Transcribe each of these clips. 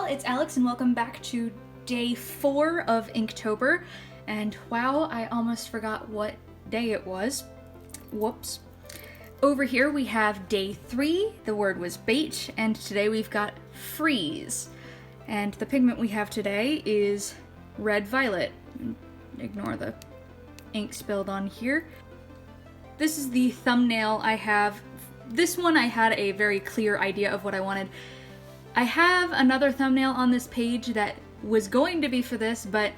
y'all, it's Alex and welcome back to day 4 of Inktober. And wow, I almost forgot what day it was. Whoops. Over here we have day 3, the word was bait, and today we've got freeze. And the pigment we have today is red violet. Ignore the ink spilled on here. This is the thumbnail I have. This one I had a very clear idea of what I wanted. I have another thumbnail on this page that was going to be for this, but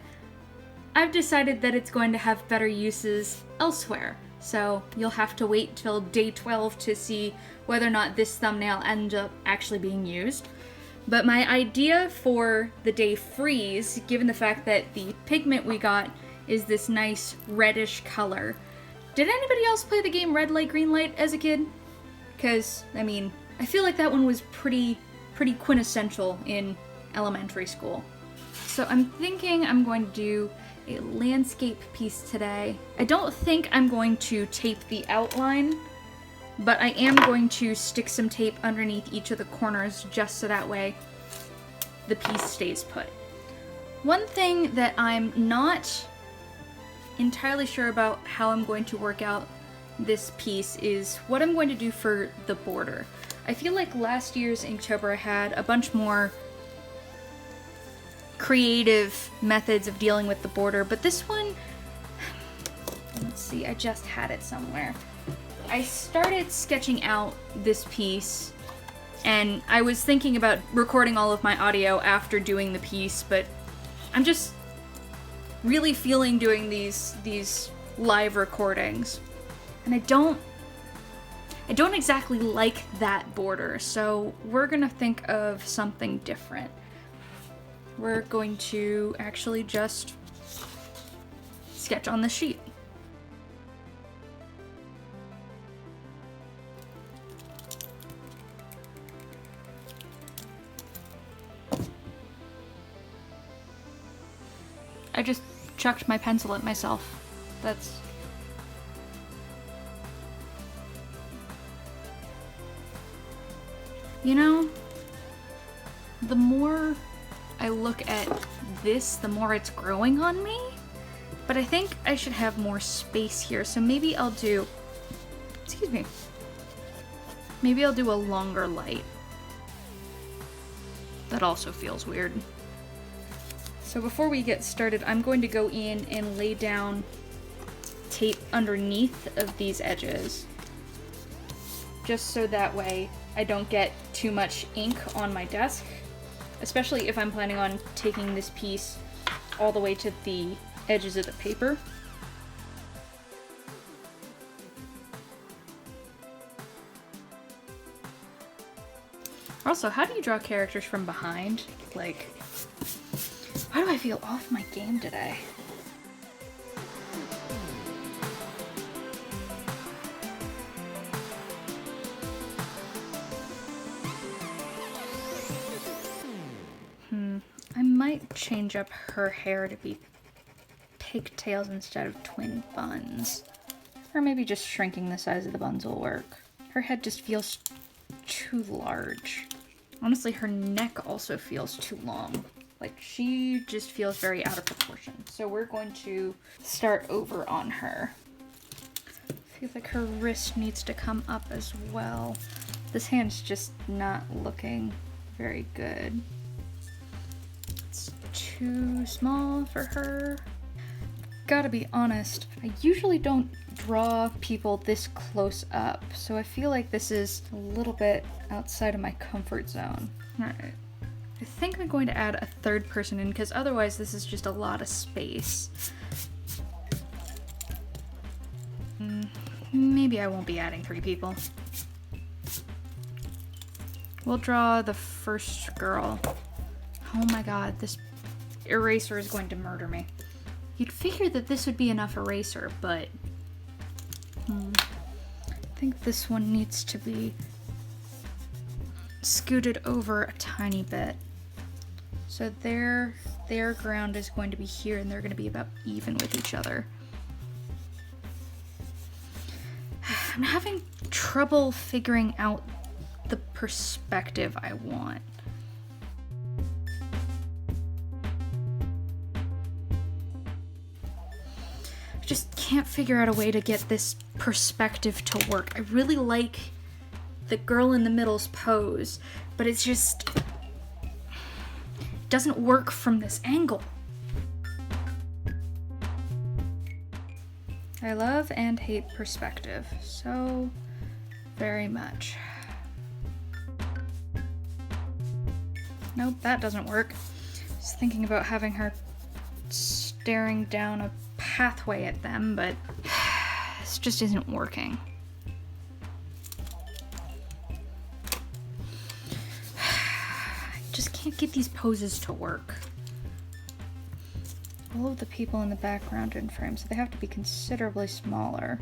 I've decided that it's going to have better uses elsewhere. So you'll have to wait till day 12 to see whether or not this thumbnail ends up actually being used. But my idea for the day freeze, given the fact that the pigment we got is this nice reddish color. Did anybody else play the game Red Light, Green Light as a kid? Because, I mean, I feel like that one was pretty quintessential in elementary school. So I'm thinking I'm going to do a landscape piece today. I don't think I'm going to tape the outline, but I am going to stick some tape underneath each of the corners just so that way the piece stays put. One thing that I'm not entirely sure about how I'm going to work out this piece is what I'm going to do for the border. I feel like last year's Inktober had a bunch more creative methods of dealing with the border, but this one, let's see, I just had it somewhere. I started sketching out this piece, and I was thinking about recording all of my audio after doing the piece, but I'm just really feeling doing these live recordings, and I don't exactly like that border, so we're gonna think of something different. We're going to actually just sketch on the sheet. I just chucked my pencil at myself. That's... You know, the more I look at this, the more it's growing on me. But I think I should have more space here, so maybe I'll do... Excuse me. Maybe I'll do a longer light. That also feels weird. So before we get started, I'm going to go in and lay down tape underneath of these edges. Just so that way I don't get too much ink on my desk, especially if I'm planning on taking this piece all the way to the edges of the paper. Also, how do you draw characters from behind? Like, why do I feel off my game today? I might change up her hair to be pigtails instead of twin buns. Or maybe just shrinking the size of the buns will work. Her head just feels too large. Honestly, her neck also feels too long. Like, she just feels very out of proportion. So we're going to start over on her. I feel like her wrist needs to come up as well. This hand's just not looking very good. Too small for her. Gotta be honest, I usually don't draw people this close up, so I feel like this is a little bit outside of my comfort zone. Alright. I think I'm going to add a third person in, because otherwise this is just a lot of space. Maybe I won't be adding 3 people. We'll draw the first girl. Oh my god, this eraser is going to murder me. You'd figure that this would be enough eraser, but I think this one needs to be scooted over a tiny bit. So their ground is going to be here, and they're going to be about even with each other. I'm having trouble figuring out the perspective I want. I just can't figure out a way to get this perspective to work. I really like the girl in the middle's pose, but it's just doesn't work from this angle. I love and hate perspective so very much. Nope, that doesn't work. Just thinking about having her staring down a pathway at them, but this just isn't working. I just can't get these poses to work. All of the people in the background in frame, so they have to be considerably smaller.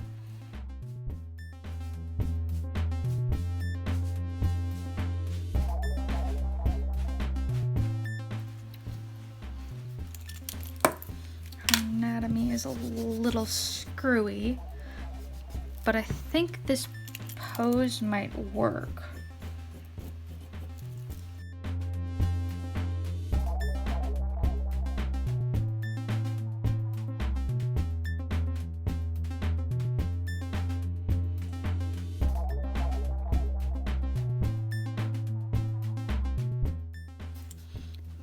Anatomy is a little screwy, but I think this pose might work.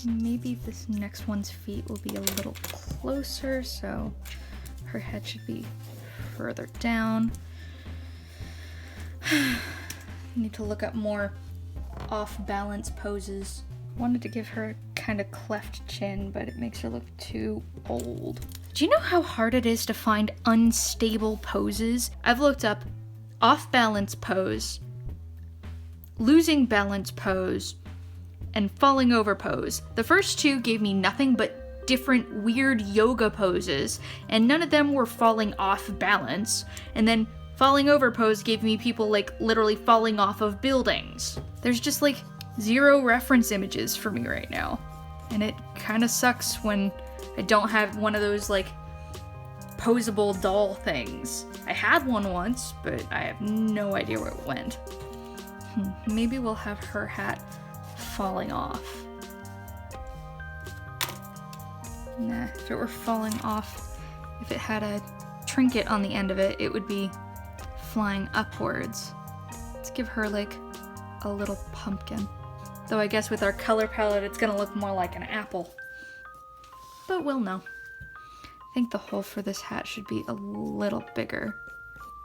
Maybe this next one's feet will be a little closer, so her head should be further down. Need to look up more off-balance poses. Wanted to give her a kind of cleft chin, but it makes her look too old. Do you know how hard it is to find unstable poses? I've looked up off-balance pose, losing balance pose, and falling over pose. The first two gave me nothing but different weird yoga poses, and none of them were falling off balance. And then falling over pose gave me people like literally falling off of buildings. There's just like zero reference images for me right now. And it kind of sucks when I don't have one of those like posable doll things. I had one once, but I have no idea where it went. Maybe we'll have her hat falling off. Nah, if it were falling off, if it had a trinket on the end of it, it would be flying upwards. Let's give her like a little pumpkin. Though I guess with our color palette, it's gonna look more like an apple. But we'll know. I think the hole for this hat should be a little bigger,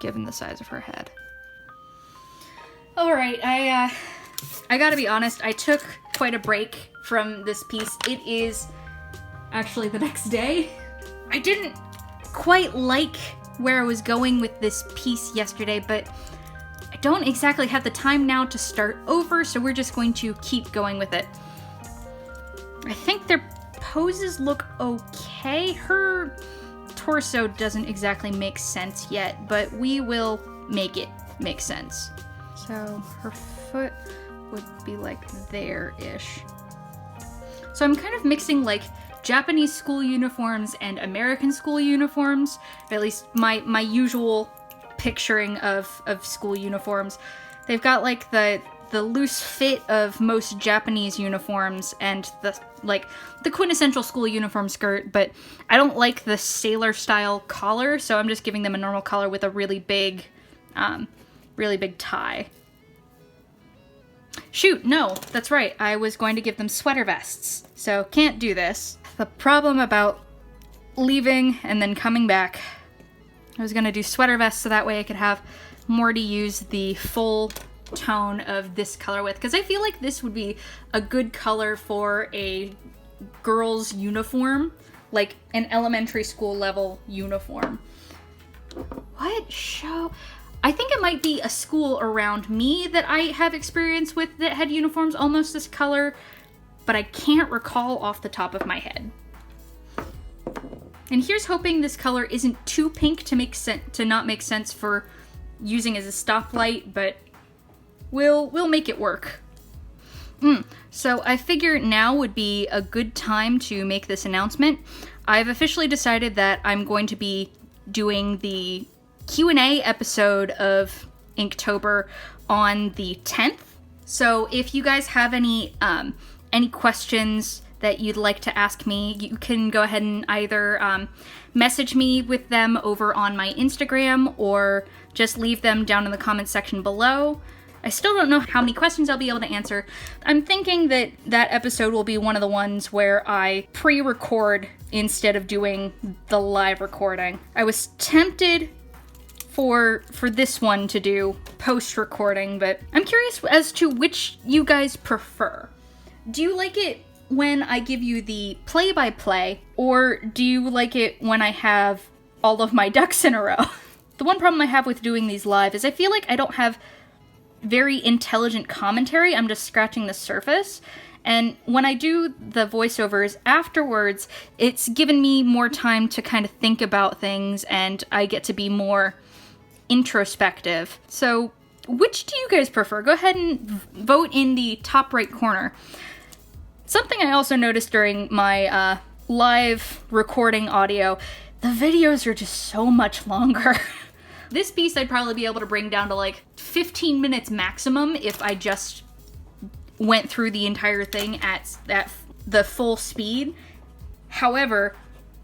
given the size of her head. Alright, I gotta be honest, I took quite a break from this piece. It is actually the next day. I didn't quite like where I was going with this piece yesterday, but I don't exactly have the time now to start over, so we're just going to keep going with it. I think their poses look okay. Her torso doesn't exactly make sense yet, but we will make it make sense. So her foot would be like there-ish. So I'm kind of mixing like Japanese school uniforms and American school uniforms, or at least my usual picturing of school uniforms. They've got like the loose fit of most Japanese uniforms and the quintessential school uniform skirt, but I don't like the sailor style collar, so I'm just giving them a normal collar with a really big tie. Shoot, no, that's right. I was going to give them sweater vests, so can't do this. The problem about leaving and then coming back, I was going to do sweater vests so that way I could have Morty use the full tone of this color with, because I feel like this would be a good color for a girl's uniform, like an elementary school level uniform. What show? I think it might be a school around me that I have experience with that had uniforms almost this color, but I can't recall off the top of my head. And here's hoping this color isn't too pink to not make sense for using as a stoplight, but we'll make it work. So I figure now would be a good time to make this announcement. I've officially decided that I'm going to be doing the Q&A episode of Inktober on the 10th. So if you guys have any questions that you'd like to ask me, you can go ahead and either message me with them over on my Instagram or just leave them down in the comments section below. I still don't know how many questions I'll be able to answer. I'm thinking that that episode will be one of the ones where I pre-record instead of doing the live recording. I was tempted for this one to do post-recording, but I'm curious as to which you guys prefer. Do you like it when I give you the play-by-play, or do you like it when I have all of my ducks in a row? The one problem I have with doing these live is I feel like I don't have very intelligent commentary. I'm just scratching the surface. And when I do the voiceovers afterwards, it's given me more time to kind of think about things, and I get to be more introspective. So which do you guys prefer? Go ahead and vote in the top right corner. Something I also noticed during my live recording audio, the videos are just so much longer. This piece I'd probably be able to bring down to like 15 minutes maximum if I just went through the entire thing at the full speed. However,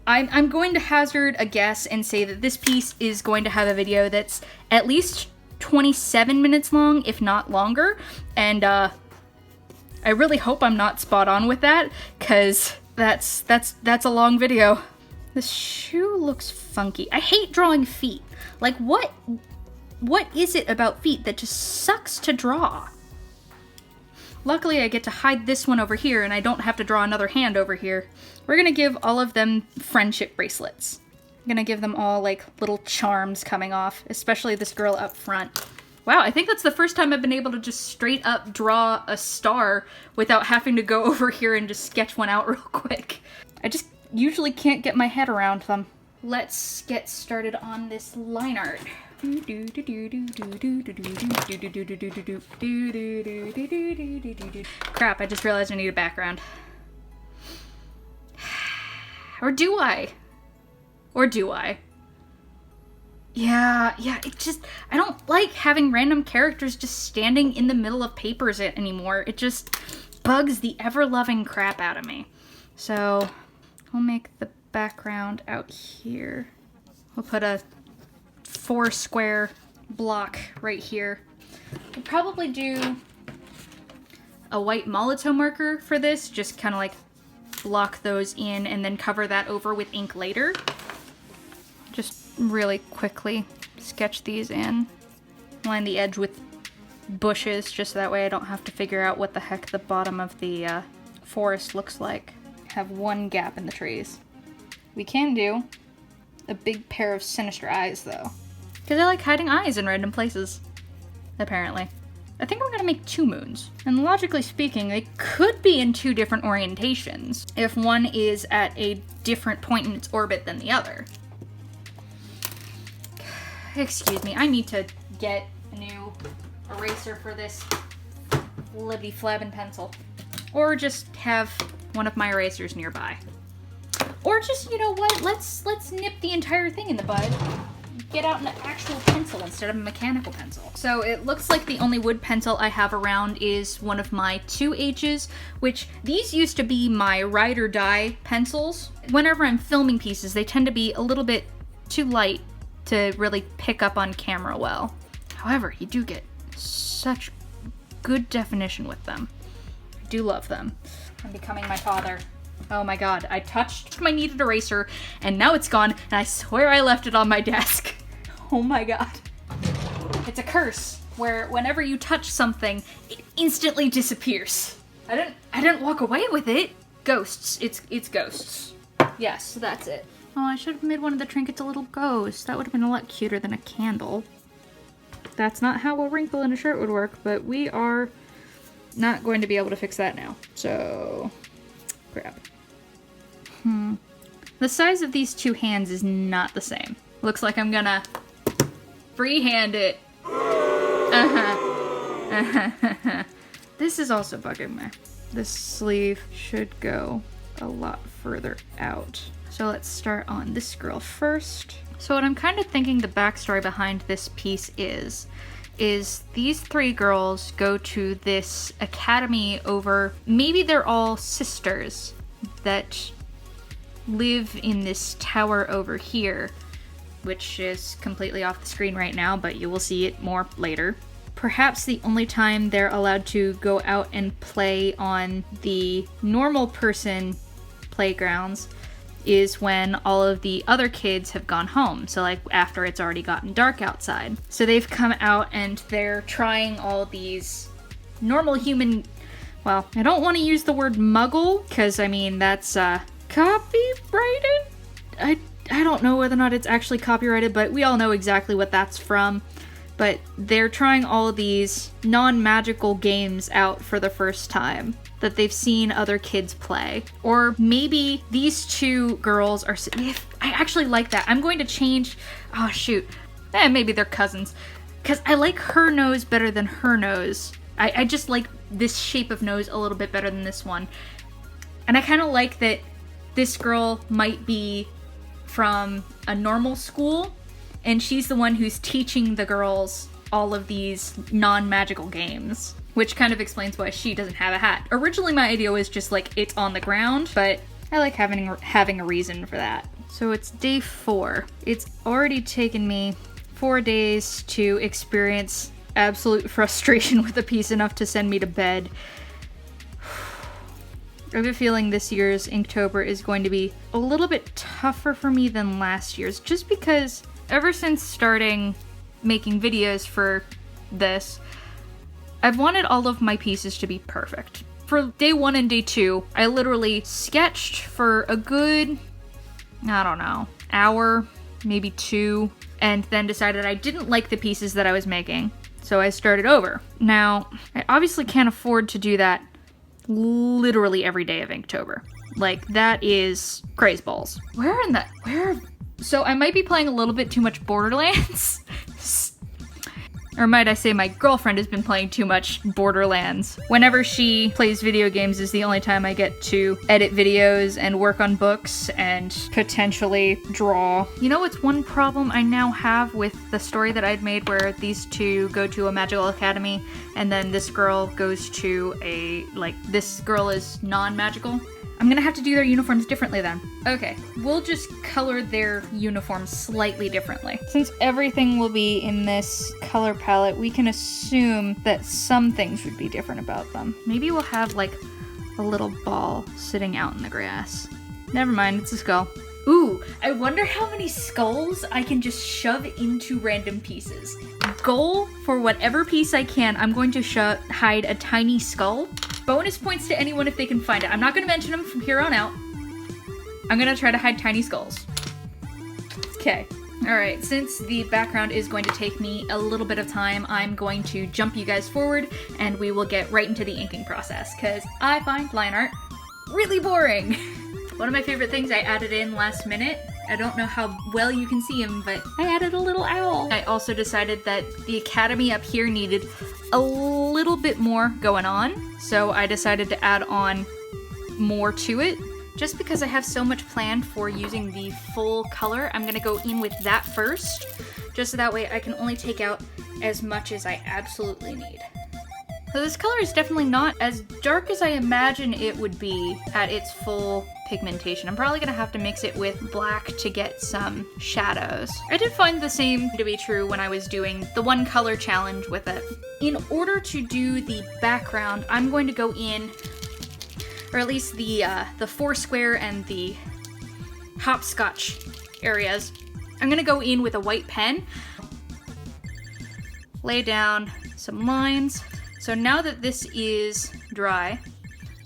I'm going to hazard a guess and say that this piece is going to have a video that's at least 27 minutes long, if not longer. And I really hope I'm not spot on with that, because that's a long video. This shoe looks funky. I hate drawing feet. Like, what is it about feet that just sucks to draw? Luckily, I get to hide this one over here, and I don't have to draw another hand over here. We're gonna give all of them friendship bracelets. I'm gonna give them all, like, little charms coming off, especially this girl up front. Wow, I think that's the first time I've been able to just straight up draw a star without having to go over here and just sketch one out real quick. I just usually can't get my head around them. Let's get started on this line art. Crap, I just realized I need a background. Or do I? Or do I? Yeah, it just, I don't like having random characters just standing in the middle of papers anymore. It just bugs the ever-loving crap out of me. So, we'll make the background out here. We'll put a 4 square block right here. We'll probably do a white Molotow marker for this, just kind of like block those in and then cover that over with ink later. Just really quickly sketch these in. Line the edge with bushes, just that way I don't have to figure out what the heck the bottom of the forest looks like. Have one gap in the trees. We can do a big pair of sinister eyes, though. Because I like hiding eyes in random places, apparently. I think we're gonna make 2 moons. And logically speaking, they could be in 2 different orientations if one is at a different point in its orbit than the other. Excuse me, I need to get a new eraser for this libby flabbin' pencil. Or just have one of my erasers nearby. Or just, you know what, let's nip the entire thing in the bud. Get out an actual pencil instead of a mechanical pencil. So it looks like the only wood pencil I have around is one of my 2H's, which these used to be my ride or die pencils. Whenever I'm filming pieces, they tend to be a little bit too light to really pick up on camera well. However, you do get such good definition with them. I do love them. I'm becoming my father. Oh my god, I touched my kneaded eraser and now it's gone and I swear I left it on my desk. Oh my god. It's a curse where whenever you touch something, it instantly disappears. I didn't walk away with it. Ghosts. It's ghosts. Yes, that's it. Oh, I should have made one of the trinkets a little ghost. That would have been a lot cuter than a candle. That's not how a wrinkle in a shirt would work, but we are not going to be able to fix that now. So, crap. The size of these 2 hands is not the same. Looks like I'm gonna freehand it. This is also bugging me. This sleeve should go a lot further out. So let's start on this girl first. So what I'm kind of thinking the backstory behind this piece is these 3 girls go to this academy over, maybe they're all sisters, that live in this tower over here, which is completely off the screen right now, but you will see it more later. Perhaps the only time they're allowed to go out and play on the normal person playgrounds is when all of the other kids have gone home. So like after it's already gotten dark outside. So they've come out and they're trying all these normal human, well, I don't want to use the word muggle, because I mean that's copyrighted? I don't know whether or not it's actually copyrighted, but we all know exactly what that's from. But they're trying all of these non-magical games out for the first time that they've seen other kids play. Or maybe these two girls are... I actually like that. I'm going to change... Oh, shoot. Maybe they're cousins. Because I like her nose better than her nose. I just like this shape of nose a little bit better than this one. And I kind of like that this girl might be from a normal school, and she's the one who's teaching the girls all of these non-magical games, which kind of explains why she doesn't have a hat. Originally my idea was just like it's on the ground, but I like having a reason for that. So it's day 4. It's already taken me 4 days to experience absolute frustration with the piece enough to send me to bed. I have a feeling this year's Inktober is going to be a little bit tougher for me than last year's, just because ever since starting making videos for this, I've wanted all of my pieces to be perfect. For day 1 and day 2, I literally sketched for a good, I don't know, hour, maybe 2, and then decided I didn't like the pieces that I was making, so I started over. Now, I obviously can't afford to do that literally every day of Inktober. Like, that is crazeballs. So I might be playing a little bit too much Borderlands. Or might I say my girlfriend has been playing too much Borderlands. Whenever she plays video games is the only time I get to edit videos and work on books and potentially draw. You know what's one problem I now have with the story that I'd made where these two go to a magical academy and then this girl goes to this girl is non-magical? I'm gonna have to do their uniforms differently then. Okay, we'll just color their uniforms slightly differently. Since everything will be in this color palette, we can assume that some things would be different about them. Maybe we'll have like a little ball sitting out in the grass. Never mind, it's a skull. Ooh, I wonder how many skulls I can just shove into random pieces. Goal for whatever piece I can, I'm going to hide a tiny skull. Bonus points to anyone if they can find it. I'm not going to mention them from here on out. I'm going to try to hide tiny skulls. Okay. Alright, since the background is going to take me a little bit of time, I'm going to jump you guys forward and we will get right into the inking process, because I find line art really boring. One of my favorite things I added in last minute, I don't know how well you can see him, but I added a little owl. I also decided that the academy up here needed a little bit more going on, so I decided to add on more to it. Just because I have so much planned for using the full color, I'm gonna go in with that first, just so that way I can only take out as much as I absolutely need. So this color is definitely not as dark as I imagine it would be at its full pigmentation. I'm probably gonna have to mix it with black to get some shadows. I did find the same to be true when I was doing the one color challenge with it. In order to do the background, I'm going to go in, or at least the foursquare and the hopscotch areas. I'm gonna go in with a white pen, lay down some lines. So now that this is dry,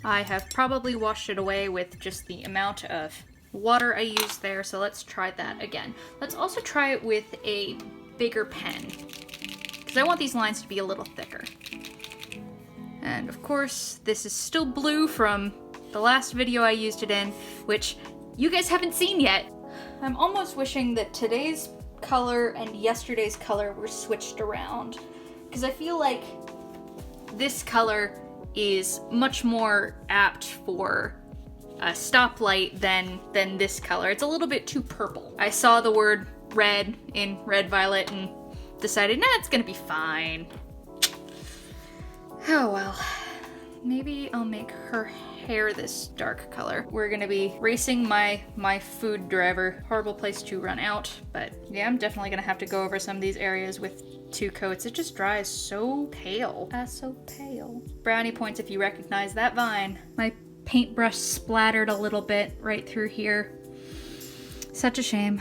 I have probably washed it away with just the amount of water I used there, so let's try that again. Let's also try it with a bigger pen, because I want these lines to be a little thicker. And of course, this is still blue from the last video I used it in, which you guys haven't seen yet. I'm almost wishing that today's color and yesterday's color were switched around, because I feel like this color is much more apt for a stoplight than this color. It's a little bit too purple. I saw the word red in Red Violet and decided, nah, it's gonna be fine. Oh well. Maybe I'll make her hair this dark color. We're gonna be racing my food driver. Horrible place to run out, but yeah, I'm definitely gonna have to go over some of these areas with 2 coats. It just dries so pale. So pale. Brownie points if you recognize that vine. My paintbrush splattered a little bit right through here. Such a shame.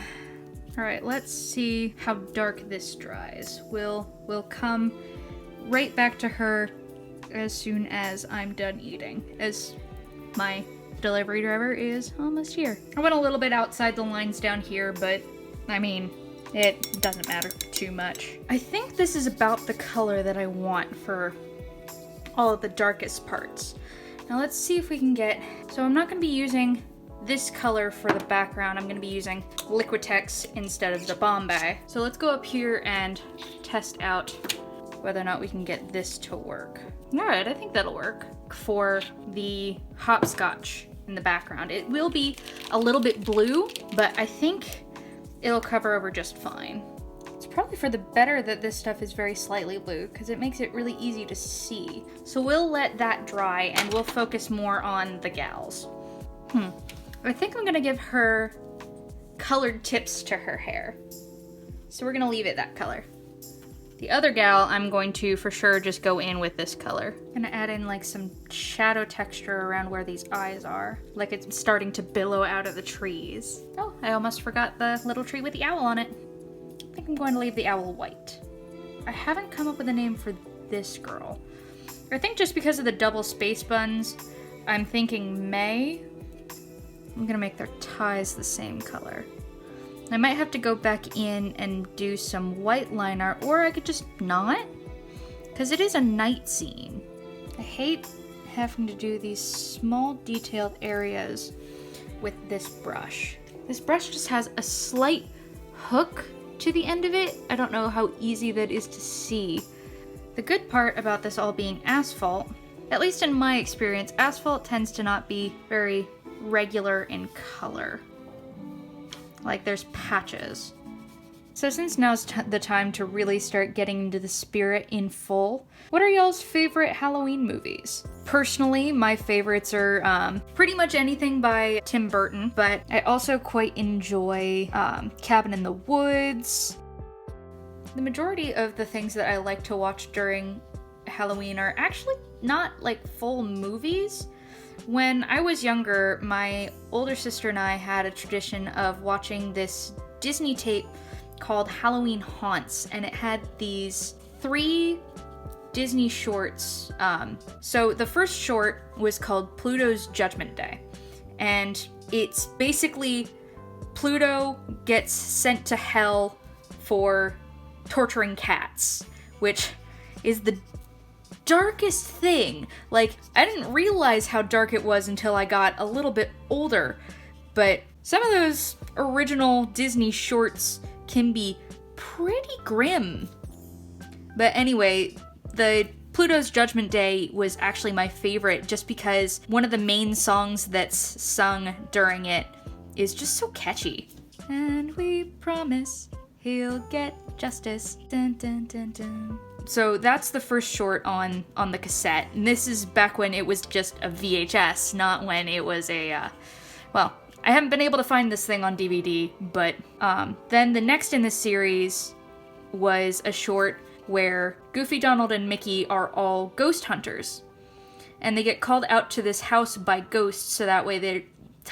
All right, let's see how dark this dries. We'll come right back to her as soon as I'm done eating, as my delivery driver is almost here. I went a little bit outside the lines down here, but I mean, it doesn't matter too much. I think this is about the color that I want for all of the darkest parts. Now let's see if we can get, so I'm not gonna be using this color for the background. I'm gonna be using Liquitex instead of the Bombay. So let's go up here and test out whether or not we can get this to work. All right, I think that'll work for the hopscotch in the background. It will be a little bit blue, but I think it'll cover over just fine. It's probably for the better that this stuff is very slightly blue because it makes it really easy to see. So we'll let that dry and we'll focus more on the gals. I think I'm gonna give her colored tips to her hair. So we're gonna leave it that color. The other gal, I'm going to for sure just go in with this color. I'm gonna add in like some shadow texture around where these eyes are. Like it's starting to billow out of the trees. Oh, I almost forgot the little tree with the owl on it. I think I'm going to leave the owl white. I haven't come up with a name for this girl. I think just because of the double space buns, I'm thinking May. I'm gonna make their ties the same color. I might have to go back in and do some white line art, or I could just not, because it is a night scene. I hate having to do these small detailed areas with this brush. This brush just has a slight hook to the end of it. I don't know how easy that is to see. The good part about this all being asphalt, at least in my experience, asphalt tends to not be very regular in color. Like there's patches. So since now's the time to really start getting into the spirit in full, what are y'all's favorite Halloween movies? Personally, my favorites are pretty much anything by Tim Burton, but I also quite enjoy Cabin in the Woods. The majority of the things that I like to watch during Halloween are actually not like full movies. When I was younger, my older sister and I had a tradition of watching this Disney tape called Halloween Haunts, and it had these 3 Disney shorts. So the first short was called Pluto's Judgment Day, and it's basically Pluto gets sent to hell for torturing cats, which is the darkest thing. Like, I didn't realize how dark it was until I got a little bit older, but some of those original Disney shorts can be pretty grim. But anyway, the Pluto's Judgment Day was actually my favorite just because one of the main songs that's sung during it is just so catchy. And we promise he'll get justice. Dun, dun, dun, dun. So that's the first short on the cassette. And this is back when it was just a VHS, not when it was a, well, I haven't been able to find this thing on DVD, but then the next in the series was a short where Goofy, Donald, and Mickey are all ghost hunters. And they get called out to this house by ghosts so that way their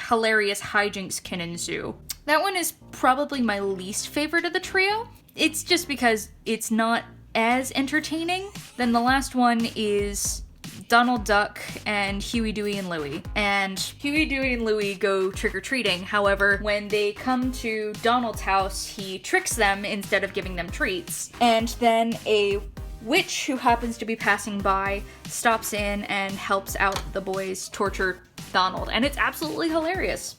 hilarious hijinks can ensue. That one is probably my least favorite of the trio. It's just because it's not as entertaining. Then the last one is Donald Duck and Huey, Dewey, and Louie. And Huey, Dewey, and Louie go trick-or-treating. However, when they come to Donald's house, he tricks them instead of giving them treats. And then a witch who happens to be passing by stops in and helps out the boys torture Donald. And it's absolutely hilarious.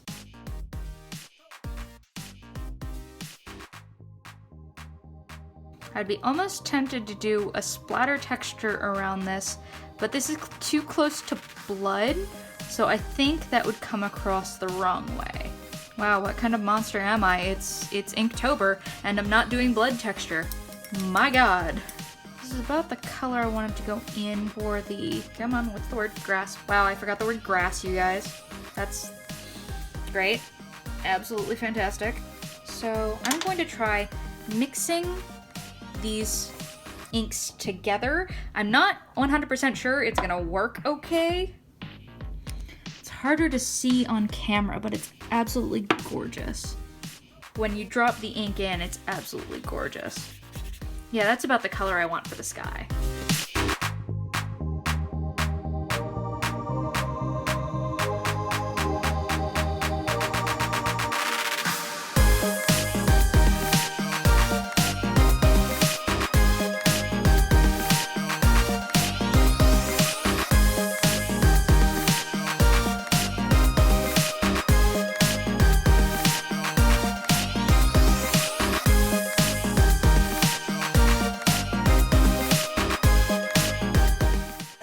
I'd be almost tempted to do a splatter texture around this, but this is too close to blood, so I think that would come across the wrong way. Wow, what kind of monster am I? It's Inktober, and I'm not doing blood texture. My god. This is about the color I wanted to go in for the, come on, what's the word? Grass. Wow, I forgot the word grass, you guys. That's great. Absolutely fantastic. So I'm going to try mixing these inks together. I'm not 100% sure it's gonna work okay. It's harder to see on camera, but it's absolutely gorgeous. When you drop the ink in, it's absolutely gorgeous. Yeah, that's about the color I want for the sky.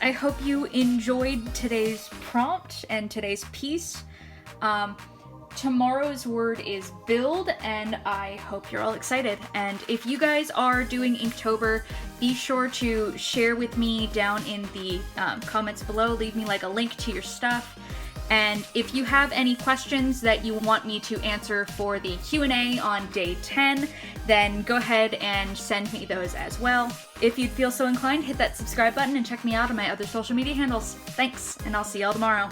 I hope you enjoyed today's prompt and today's piece. Tomorrow's word is build, and I hope you're all excited. And if you guys are doing Inktober, be sure to share with me down in the comments below. Leave me like a link to your stuff. And if you have any questions that you want me to answer for the Q&A on day 10, then go ahead and send me those as well. If you'd feel so inclined, hit that subscribe button and check me out on my other social media handles. Thanks, and I'll see y'all tomorrow.